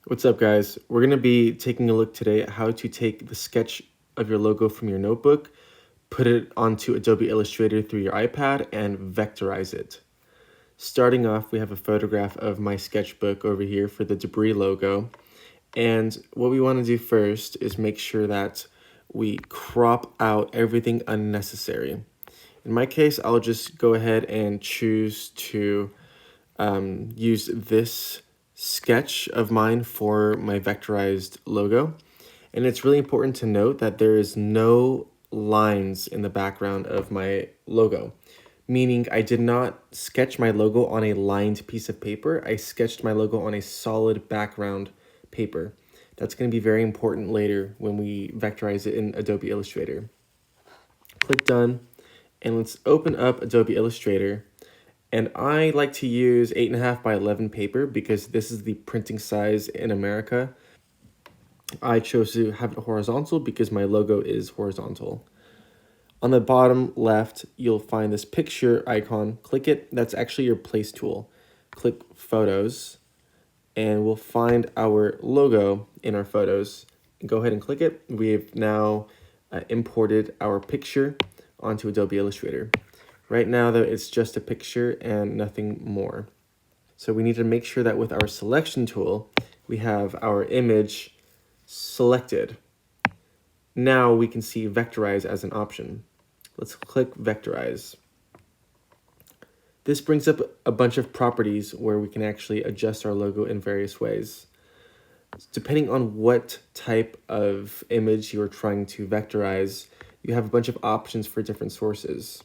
What's up, guys? We're going to be taking a look today at how to take the sketch of your logo from your notebook, put it onto Adobe Illustrator through your iPad, and vectorize it. Starting off, we have a photograph of my sketchbook over here for the debris logo. And what we want to do first is make sure that we crop out everything unnecessary. In my case, I'll just go ahead and choose to use this sketch of mine for my vectorized logo. And it's really important to note that there is no lines in the background of my logo, meaning I did not sketch my logo on a lined piece of paper. I sketched my logo on a solid background paper. That's going to be very important later when we vectorize it in Adobe Illustrator. Click Done, and let's open up Adobe Illustrator. And I like to use 8.5 by 11 paper because this is the printing size in America. I chose to have it horizontal because my logo is horizontal. On the bottom left, you'll find this picture icon. Click it. That's actually your place tool. Click Photos, and we'll find our logo in our photos. Go ahead and click it. We have now imported our picture onto Adobe Illustrator. Right now, though, it's just a picture and nothing more. So we need to make sure that with our selection tool, we have our image selected. Now we can see Vectorize as an option. Let's click Vectorize. This brings up a bunch of properties where we can actually adjust our logo in various ways. Depending on what type of image you're trying to vectorize, you have a bunch of options for different sources.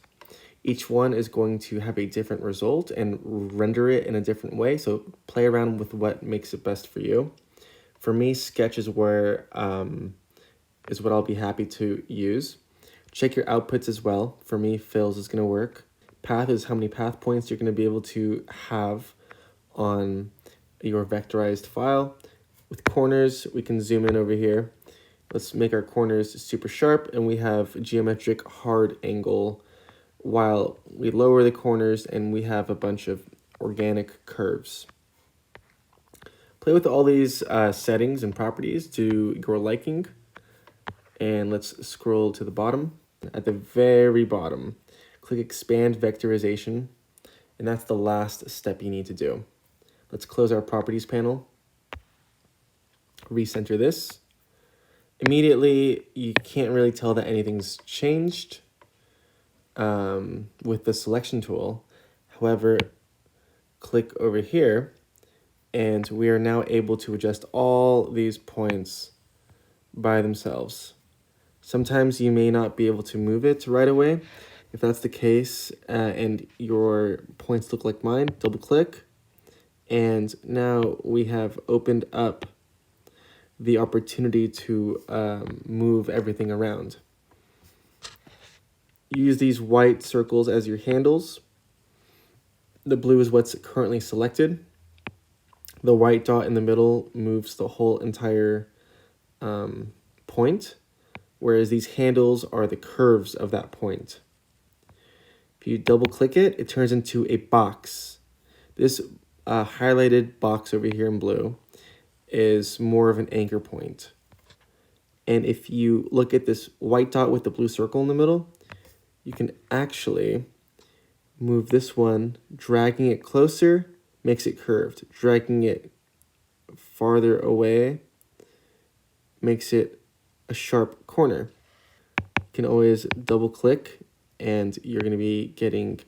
Each one is going to have a different result and render it in a different way, so play around with what makes it best for you. For me, Sketch is what I'll be happy to use. Check your outputs as well. For me, fills is going to work. Path is how many path points you're going to be able to have on your vectorized file. With corners, we can zoom in over here. Let's make our corners super sharp, and we have geometric hard angle, while we lower the corners and we have a bunch of organic curves. Play with all these settings and properties to your liking. And let's scroll to the bottom. At the very bottom, click Expand Vectorization, and that's the last step you need to do. Let's close our Properties panel. Recenter this. Immediately, you can't really tell that anything's changed with the selection tool. However, click over here, and we are now able to adjust all these points by themselves. Sometimes you may not be able to move it right away. If that's the case and your points look like mine, double click. And now we have opened up the opportunity to move everything around. Use these white circles as your handles. The blue is what's currently selected. The white dot in the middle moves the whole entire point, whereas these handles are the curves of that point. If you double click it, it turns into a box. This highlighted box over here in blue is more of an anchor point. And if you look at this white dot with the blue circle in the middle, you can actually move this one, dragging it closer makes it curved. Dragging it farther away makes it a sharp corner. You can always double click and you're going to be getting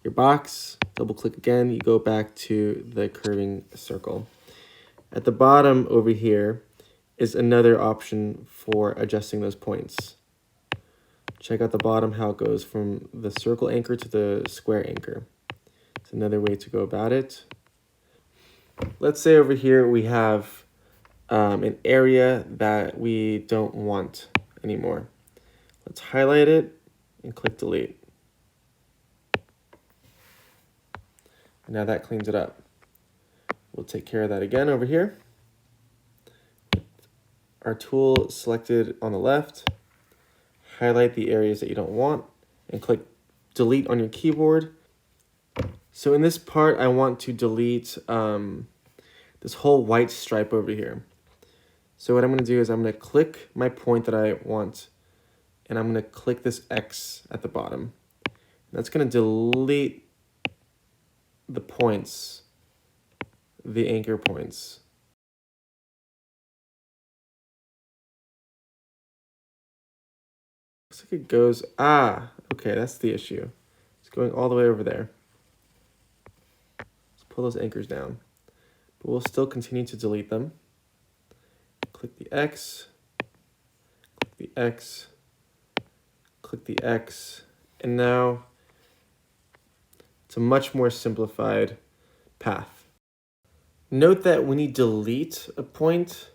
your box. Double click again, you go back to the curving circle. At the bottom over here is another option for adjusting those points. Check out the bottom, how it goes from the circle anchor to the square anchor. It's another way to go about it. Let's say over here we have an area that we don't want anymore. Let's highlight it and click delete. Now that cleans it up. We'll take care of that again over here. Our tool selected on the left, highlight the areas that you don't want, and click delete on your keyboard. So in this part, I want to delete this whole white stripe over here. So what I'm going to do is I'm going to click my point that I want, and I'm going to click this X at the bottom. That's going to delete the points, the anchor points. Looks like it goes, okay, that's the issue. It's going all the way over there. Let's pull those anchors down. But we'll still continue to delete them. Click the X, click the X, click the X, and now it's a much more simplified path. Note that when you delete a point,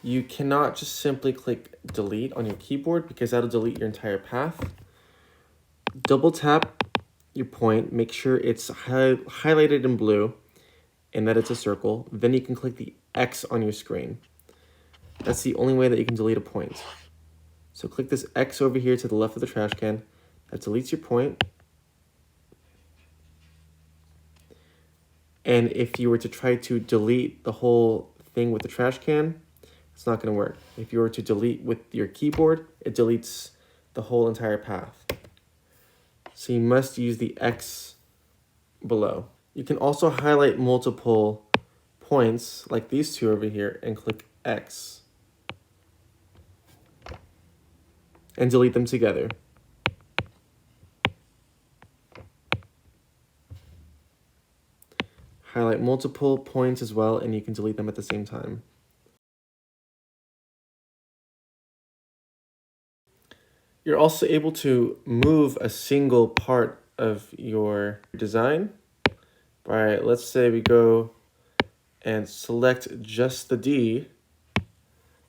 you cannot just simply click delete on your keyboard because that'll delete your entire path. Double tap your point, make sure it's highlighted in blue and that it's a circle. Then you can click the X on your screen. That's the only way that you can delete a point. So click this X over here to the left of the trash can. That deletes your point. And if you were to try to delete the whole thing with the trash can, it's not going to work. If you were to delete with your keyboard, it deletes the whole entire path. So you must use the X below. You can also highlight multiple points like these two over here and click X and delete them together. Highlight multiple points as well, and you can delete them at the same time. You're also able to move a single part of your design by, let's say we go and select just the D.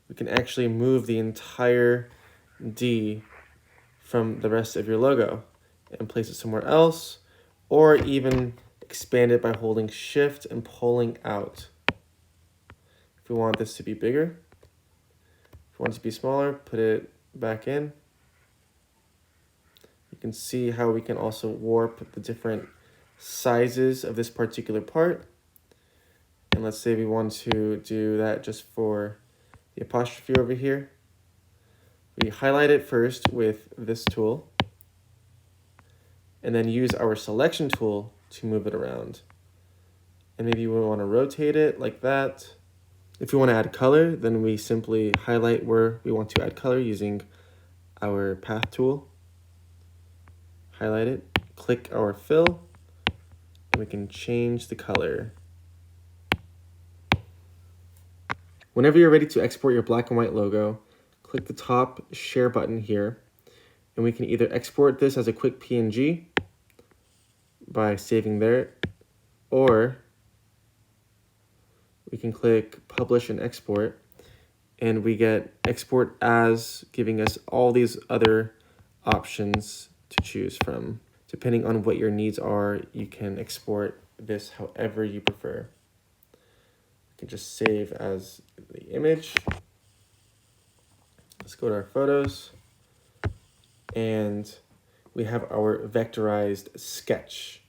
We can actually move the entire D from the rest of your logo and place it somewhere else, or even expand it by holding Shift and pulling out. If we want this to be bigger, if we want it to be smaller, put it back in. You can see how we can also warp the different sizes of this particular part. And let's say we want to do that just for the apostrophe over here. We highlight it first with this tool, and then use our selection tool to move it around. And maybe we want to rotate it like that. If we want to add color, then we simply highlight where we want to add color using our path tool. Highlight it, click our fill, and we can change the color. Whenever you're ready to export your black and white logo, click the top share button here, and we can either export this as a quick PNG by saving there, or we can click publish and export, and we get export as, giving us all these other options to choose from. Depending on what your needs are, you can export this however you prefer. You can just save as the image. Let's go to our photos, and we have our vectorized sketch.